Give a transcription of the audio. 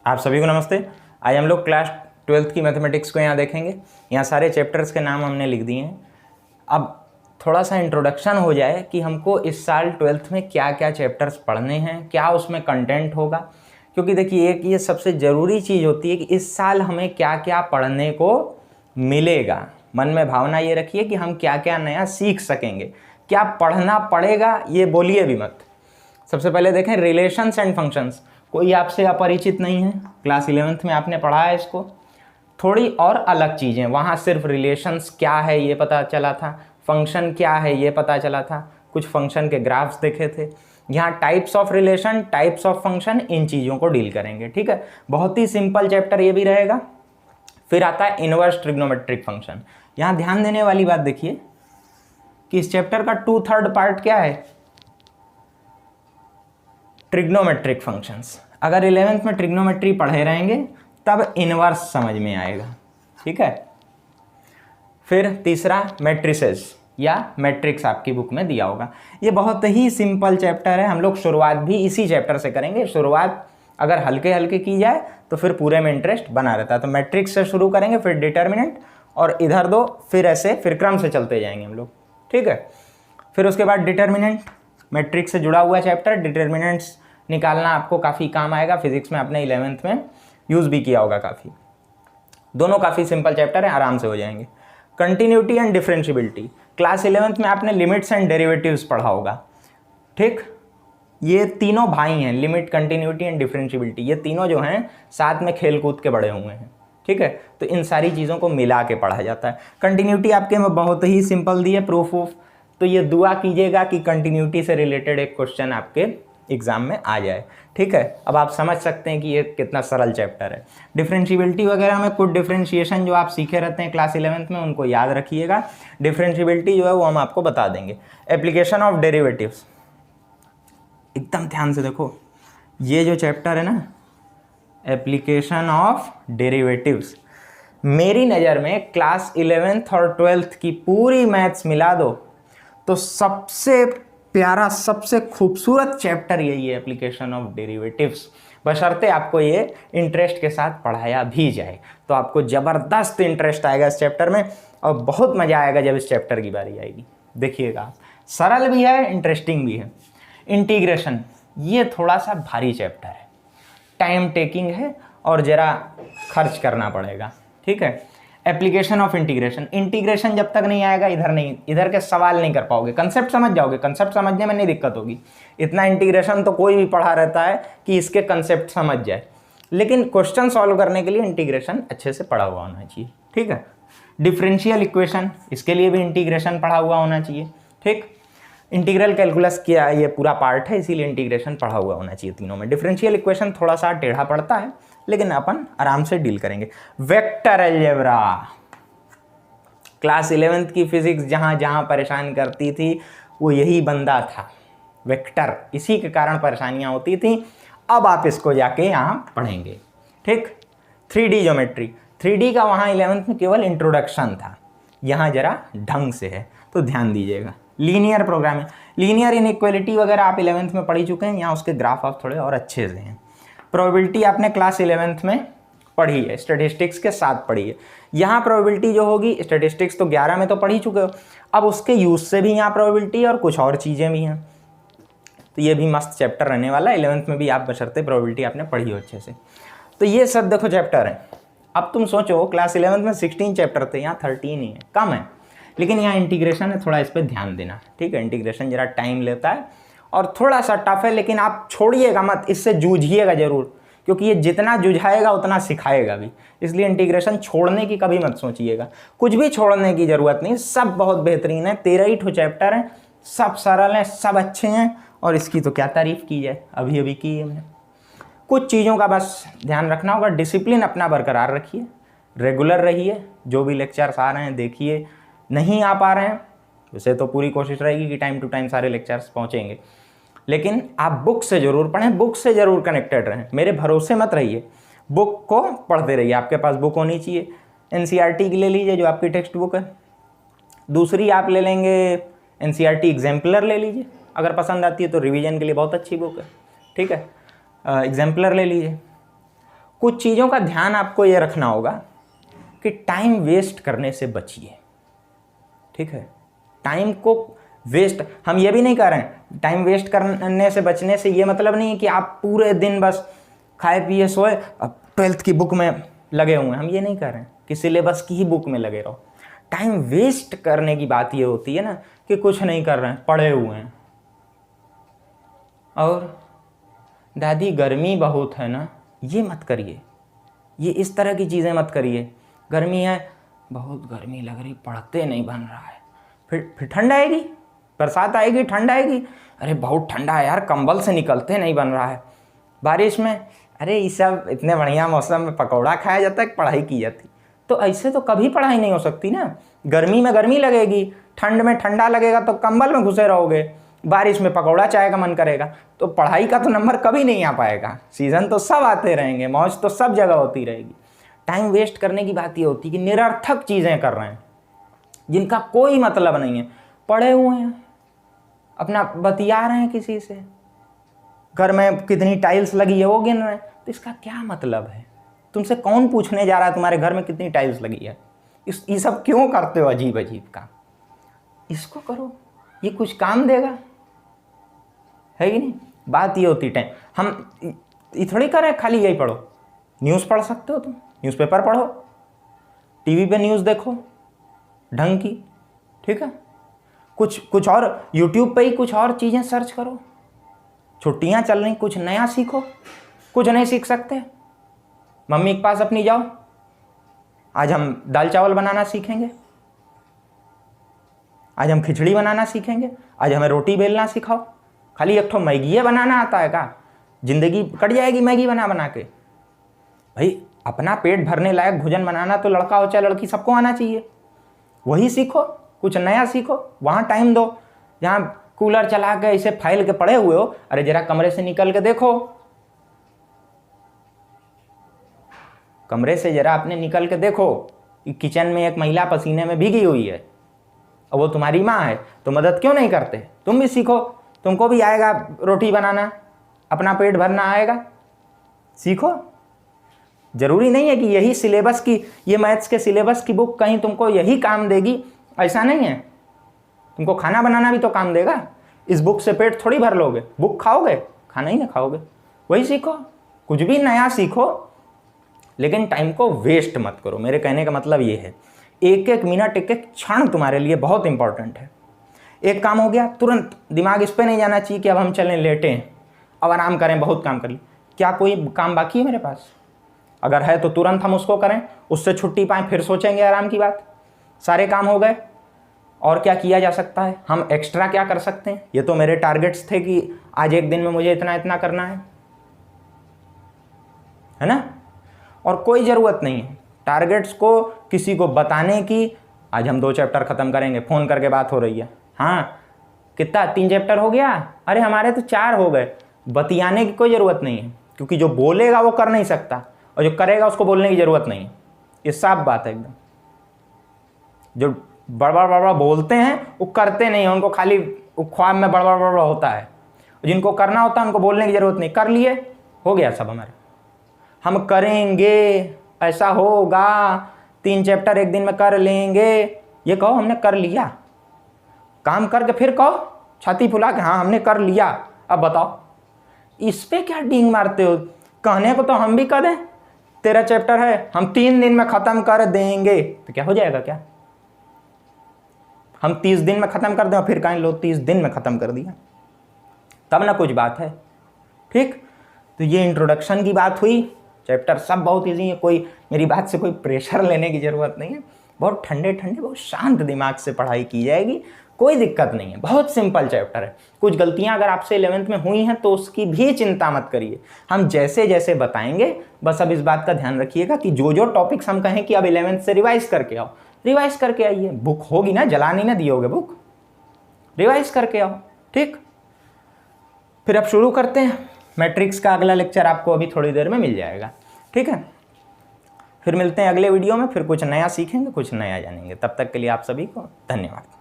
आप सभी को नमस्ते। आज हम लोग क्लास 12th की मैथमेटिक्स को यहाँ देखेंगे। यहाँ सारे चैप्टर्स के नाम हमने लिख दिए हैं। अब थोड़ा सा इंट्रोडक्शन हो जाए कि हमको इस साल 12th में क्या क्या चैप्टर्स पढ़ने हैं, क्या उसमें कंटेंट होगा। क्योंकि देखिए एक ये सबसे ज़रूरी चीज़ होती है कि इस साल हमें क्या क्या पढ़ने को मिलेगा। मन में भावना ये रखिए कि हम क्या क्या नया सीख सकेंगे, क्या पढ़ना पड़ेगा ये बोलिए भी मत। सबसे पहले देखें रिलेशंस एंड फंक्शंस। कोई आपसे अपरिचित नहीं है, क्लास 11th में आपने पढ़ा है इसको। थोड़ी और अलग चीज़ें, वहाँ सिर्फ रिलेशंस क्या है ये पता चला था, फंक्शन क्या है ये पता चला था, कुछ फंक्शन के ग्राफ्स देखे थे। यहाँ types of relation, types of function, इन चीज़ों को डील करेंगे। ठीक है, बहुत ही सिंपल चैप्टर ये भी रहेगा। फिर आता है इनवर्स ट्रिग्नोमेट्रिक फंक्शन। यहाँ ध्यान देने वाली बात देखिए कि इस चैप्टर का 2/3 पार्ट क्या है, ट्रिग्नोमेट्रिक फंक्शंस। अगर 11th में ट्रिग्नोमेट्री पढ़े रहेंगे तब इनवर्स समझ में आएगा। ठीक है, फिर तीसरा मैट्रिसेस या मैट्रिक्स आपकी बुक में दिया होगा। ये बहुत ही सिंपल चैप्टर है, हम लोग शुरुआत भी इसी चैप्टर से करेंगे। शुरुआत अगर हल्के हल्के की जाए तो फिर पूरे में इंटरेस्ट बना रहता है। तो मैट्रिक्स से शुरू करेंगे, फिर डिटर्मिनेंट और इधर दो, फिर ऐसे फिर क्रम से चलते जाएंगे हम लोग। ठीक है, फिर उसके बाद डिटर्मिनेंट, मैट्रिक्स से जुड़ा हुआ चैप्टर। डिटर्मिनेंट्स निकालना आपको काफ़ी काम आएगा, फिजिक्स में आपने 11th में यूज़ भी किया होगा काफ़ी। दोनों काफ़ी सिंपल चैप्टर हैं, आराम से हो जाएंगे। Continuity and differentiability, class 11th में आपने लिमिट्स एंड डेरिवेटिव्स पढ़ा होगा। ठीक, ये तीनों भाई हैं, लिमिट, कंटिन्यूटी एंड डिफरेंशियबिलिटी। ये तीनों जो हैं साथ में खेल कूद के बड़े हुए हैं। ठीक है, तो इन सारी चीज़ों को मिला के पढ़ा जाता है। कंटिन्यूटी आपके में बहुत ही सिंपल दी है, प्रूफ ऑफ। तो ये दुआ कीजिएगा कि कंटिन्यूटी से रिलेटेड एक क्वेश्चन आपके एग्जाम में आ जाए। ठीक है, अब आप समझ सकते हैं कि ये कितना सरल चैप्टर है। डिफरेंशियबिलिटी वगैरह में कुछ डिफरेंशिएशन जो आप सीखे रहते हैं क्लास 11th में, उनको याद रखिएगा। डिफरेंशियबिलिटी जो है वो हम आपको बता देंगे। एप्लीकेशन ऑफ डेरिवेटिव्स, एकदम ध्यान से देखो, ये जो चैप्टर है ना, एप्लीकेशन ऑफ डेरिवेटिव्स, मेरी नज़र में क्लास 11th और 12th की पूरी मैथ्स मिला दो तो सबसे प्यारा, सबसे खूबसूरत चैप्टर यही है, एप्लीकेशन ऑफ डेरिवेटिव्स। बशर्ते आपको ये इंटरेस्ट के साथ पढ़ाया भी जाए तो आपको ज़बरदस्त इंटरेस्ट आएगा इस चैप्टर में, और बहुत मज़ा आएगा जब इस चैप्टर की बारी आएगी। देखिएगा, सरल भी है, इंटरेस्टिंग भी है। इंटीग्रेशन, ये थोड़ा सा भारी चैप्टर है, टाइम टेकिंग है और ज़रा खर्च करना पड़ेगा। ठीक है, एप्लीकेशन ऑफ इंटीग्रेशन, इंटीग्रेशन जब तक नहीं आएगा इधर के सवाल नहीं कर पाओगे। कंसेप्ट समझ जाओगे, कंसेप्ट समझने में नहीं दिक्कत होगी। इतना इंटीग्रेशन तो कोई भी पढ़ा रहता है कि इसके कंसेप्ट समझ जाए, लेकिन क्वेश्चन सॉल्व करने के लिए इंटीग्रेशन अच्छे से पढ़ा हुआ होना चाहिए। ठीक है, डिफरेंशियल इक्वेशन, इसके लिए भी इंटीग्रेशन पढ़ा हुआ होना चाहिए। ठीक, इंटीग्रल कैलकुलस किया ये पूरा पार्ट है, इसीलिए इंटीग्रेशन पढ़ा हुआ होना चाहिए तीनों में। डिफरेंशियल इक्वेशन थोड़ा सा टेढ़ा पड़ता है, लेकिन अपन आराम से डील करेंगे। वेक्टर अलजेब्रा, क्लास 11th की फिजिक्स जहां जहां परेशान करती थी वो यही बंदा था, वेक्टर। इसी के कारण परेशानियां होती थी। अब आप इसको जाके यहाँ पढ़ेंगे। ठीक, 3D ज्योमेट्री, 3D का वहाँ 11th में केवल इंट्रोडक्शन था, यहाँ जरा ढंग से है, तो ध्यान दीजिएगा। लीनियर प्रोग्रामिंग, लीनियर इनइक्वालिटी वगैरह आप 11th में पढ़ ही चुके हैं, यहाँ उसके ग्राफ आप थोड़े और अच्छे से हैं। प्रोबेबिलिटी आपने क्लास 11th में पढ़ी है, स्टैटिस्टिक्स के साथ पढ़ी है। यहाँ प्रोबेबिलिटी जो होगी, स्टैटिस्टिक्स तो 11 में तो पढ़ ही चुके हो, अब उसके यूज से भी यहाँ प्रोबेबिलिटी और कुछ और चीज़ें भी हैं। तो ये भी मस्त चैप्टर रहने वाला है। 11th में भी आप बशर्ते प्रोबेबिलिटी आपने पढ़ी हो अच्छे से। तो ये सब देखो चैप्टर है। अब तुम सोचो क्लास 11th में 16 चैप्टर थे, यहाँ 13 ही है, कम है। लेकिन यहाँ इंटीग्रेशन है, थोड़ा इस पर ध्यान देना। ठीक है, इंटीग्रेशन जरा टाइम लेता है और थोड़ा सा टफ है, लेकिन आप छोड़िएगा मत, इससे जूझिएगा जरूर, क्योंकि ये जितना जुझाएगा उतना सिखाएगा भी। इसलिए इंटीग्रेशन छोड़ने की कभी मत सोचिएगा, कुछ भी छोड़ने की ज़रूरत नहीं, सब बहुत बेहतरीन है। 13 ही ठो चैप्टर हैं, सब सरल हैं, सब अच्छे हैं, और इसकी तो क्या तारीफ़ की जाए, अभी अभी की है हमने। कुछ चीज़ों का बस ध्यान रखना होगा, डिसिप्लिन अपना बरकरार रखिए, रेगुलर रहिए, जो भी लेक्चर्स आ रहे हैं देखिए। नहीं आ पा रहे हैं वैसे तो पूरी कोशिश रहेगी कि टाइम टू टाइम सारे लेक्चर्स पहुँचेंगे, लेकिन आप बुक से ज़रूर पढ़ें, बुक से ज़रूर कनेक्टेड रहें। मेरे भरोसे मत रहिए, बुक को पढ़ते रहिए। आपके पास बुक होनी चाहिए। NCERT की ले लीजिए जो आपकी टेक्स्ट बुक है। दूसरी आप ले लेंगे NCERT एग्जाम्पलर ले लीजिए, अगर पसंद आती है तो रिवीजन के लिए बहुत अच्छी बुक है। ठीक है, एग्जाम्पलर ले लीजिए। कुछ चीज़ों का ध्यान आपको ये रखना होगा कि टाइम वेस्ट करने से बचिए, ठीक है। टाइम को वेस्ट हम ये भी नहीं कर रहे हैं, टाइम वेस्ट करने से बचने से ये मतलब नहीं है कि आप पूरे दिन बस खाए पिए सोए अब 12th की बुक में लगे हुए हैं, हम ये नहीं कर रहे हैं कि सिलेबस की ही बुक में लगे रहो। टाइम वेस्ट करने की बात ये होती है ना कि कुछ नहीं कर रहे हैं, पड़े हुए हैं और दादी गर्मी बहुत है ना, ये मत करिए, ये इस तरह की चीज़ें मत करिए। गर्मी है, बहुत गर्मी लग रही, पढ़ते नहीं बन रहा है, फिर ठंड आएगी, बरसात आएगी, ठंड आएगी, अरे बहुत ठंडा है यार, कंबल से निकलते नहीं बन रहा है। बारिश में अरे ये सब इतने बढ़िया मौसम में पकौड़ा खाया जाता है, पढ़ाई की जाती, तो ऐसे तो कभी पढ़ाई नहीं हो सकती ना। गर्मी में गर्मी लगेगी, ठंड में ठंडा लगेगा तो कंबल में घुसे रहोगे, बारिश में पकौड़ा चाय का मन करेगा, तो पढ़ाई का तो नंबर कभी नहीं आ पाएगा। सीज़न तो सब आते रहेंगे, मौज तो सब जगह होती रहेगी। टाइम वेस्ट करने की बात ये होती है कि निरर्थक चीज़ें कर रहे हैं जिनका कोई मतलब नहीं है, पड़े हुए हैं, अपना बतिया रहे हैं किसी से, घर में कितनी टाइल्स लगी है वो गिन रहे हैं, तो इसका क्या मतलब है? तुमसे कौन पूछने जा रहा है तुम्हारे घर में कितनी टाइल्स लगी है? ये सब क्यों करते हो अजीब अजीब का? इसको करो, ये कुछ काम देगा, है कि नहीं? बात ये होती टाइम, हम ये थोड़ी करें खाली यही पढ़ो। न्यूज़ पढ़ सकते हो तुम, न्यूज़पेपर पढ़ो, टीवी पे न्यूज़ देखो ढंग की, ठीक है। कुछ और यूट्यूब पे ही कुछ और चीज़ें सर्च करो। छुट्टियां चल रही, कुछ नया सीखो। कुछ नहीं सीख सकते, मम्मी के पास अपनी जाओ, आज हम दाल चावल बनाना सीखेंगे, आज हम खिचड़ी बनाना सीखेंगे, आज हमें रोटी बेलना सिखाओ। खाली एक ठो मैगी बनाना आता है का? जिंदगी कट जाएगी मैगी बना बना के? भाई अपना पेट भरने लायक भोजन बनाना तो लड़का हो चाहे लड़की सबको आना चाहिए, वही सीखो, कुछ नया सीखो। वहाँ टाइम दो, जहाँ कूलर चला के ऐसे फैल के पड़े हुए हो, अरे जरा कमरे से निकल के देखो, कमरे से जरा अपने निकल के देखो कि किचन में एक महिला पसीने में भीगी हुई है और वो तुम्हारी माँ है, तो मदद क्यों नहीं करते? तुम भी सीखो, तुमको भी आएगा रोटी बनाना, अपना पेट भरना आएगा, सीखो। जरूरी नहीं है कि यही सिलेबस की, ये मैथ्स के सिलेबस की बुक कहीं तुमको यही काम देगी, ऐसा नहीं है। तुमको खाना बनाना भी तो काम देगा। इस बुक से पेट थोड़ी भर लोगे, बुक खाओगे, खाना ही ना खाओगे। वही सीखो, कुछ भी नया सीखो, लेकिन टाइम को वेस्ट मत करो। मेरे कहने का मतलब ये है, एक एक मिनट, एक एक क्षण तुम्हारे लिए बहुत इंपॉर्टेंट है। एक काम हो गया, तुरंत दिमाग इस पर नहीं जाना चाहिए कि अब हम चलें लेटें, अब आराम करें, बहुत काम कर लिए। क्या कोई काम बाकी है मेरे पास? अगर है तो तुरंत हम उसको करें, उससे छुट्टी पाएँ, फिर सोचेंगे आराम की बात। सारे काम हो गए, और क्या किया जा सकता है? हम एक्स्ट्रा क्या कर सकते हैं? ये तो मेरे टारगेट्स थे कि आज एक दिन में मुझे इतना इतना करना है ना? और कोई ज़रूरत नहीं है टारगेट्स को किसी को बताने की। आज हम 2 चैप्टर ख़त्म करेंगे, फ़ोन करके बात हो रही है, हाँ कितना 3 चैप्टर हो गया, अरे हमारे तो 4 हो गए। बतियाने की कोई ज़रूरत नहीं है, क्योंकि जो बोलेगा वो कर नहीं सकता, और जो करेगा उसको बोलने की ज़रूरत नहीं है। ये साफ बात है एकदम। जो बड़बड़ बोलते हैं वो करते नहीं हैं, उनको खाली ख्वाब में बड़बड़ होता है। जिनको करना होता है उनको बोलने की ज़रूरत नहीं, कर लिए, हो गया सब हमारे। हम करेंगे, ऐसा होगा, 3 चैप्टर एक दिन में कर लेंगे, ये कहो हमने कर लिया। काम करके फिर कहो छाती फुला के, हाँ हमने कर लिया, अब बताओ इस पे क्या डींग मारते हो? कहने को तो हम भी कर दें, 13 चैप्टर है, हम 3 दिन में ख़त्म कर देंगे, तो क्या हो जाएगा? क्या हम 30 दिन में ख़त्म कर दें और फिर कहें लो 30 दिन में ख़त्म कर दिया, तब ना कुछ बात है, ठीक। तो ये इंट्रोडक्शन की बात हुई। चैप्टर सब बहुत ईजी है, कोई मेरी बात से कोई प्रेशर लेने की ज़रूरत नहीं है। बहुत ठंडे ठंडे, बहुत शांत दिमाग से पढ़ाई की जाएगी, कोई दिक्कत नहीं है। बहुत सिंपल चैप्टर है। कुछ गलतियां अगर आपसे 11th में हुई हैं तो उसकी भी चिंता मत करिए, हम जैसे जैसे बताएंगे। बस अब इस बात का ध्यान रखिएगा कि जो जो टॉपिक्स हम कहें कि अब 11th से रिवाइज करके आओ, रिवाइज करके आइए। बुक होगी ना, जला नहीं ना दियोगे बुक, रिवाइज करके आओ, ठीक। फिर अब शुरू करते हैं। मैट्रिक्स का अगला लेक्चर आपको अभी थोड़ी देर में मिल जाएगा, ठीक है। फिर मिलते हैं अगले वीडियो में, फिर कुछ नया सीखेंगे, कुछ नया जानेंगे। तब तक के लिए आप सभी को धन्यवाद।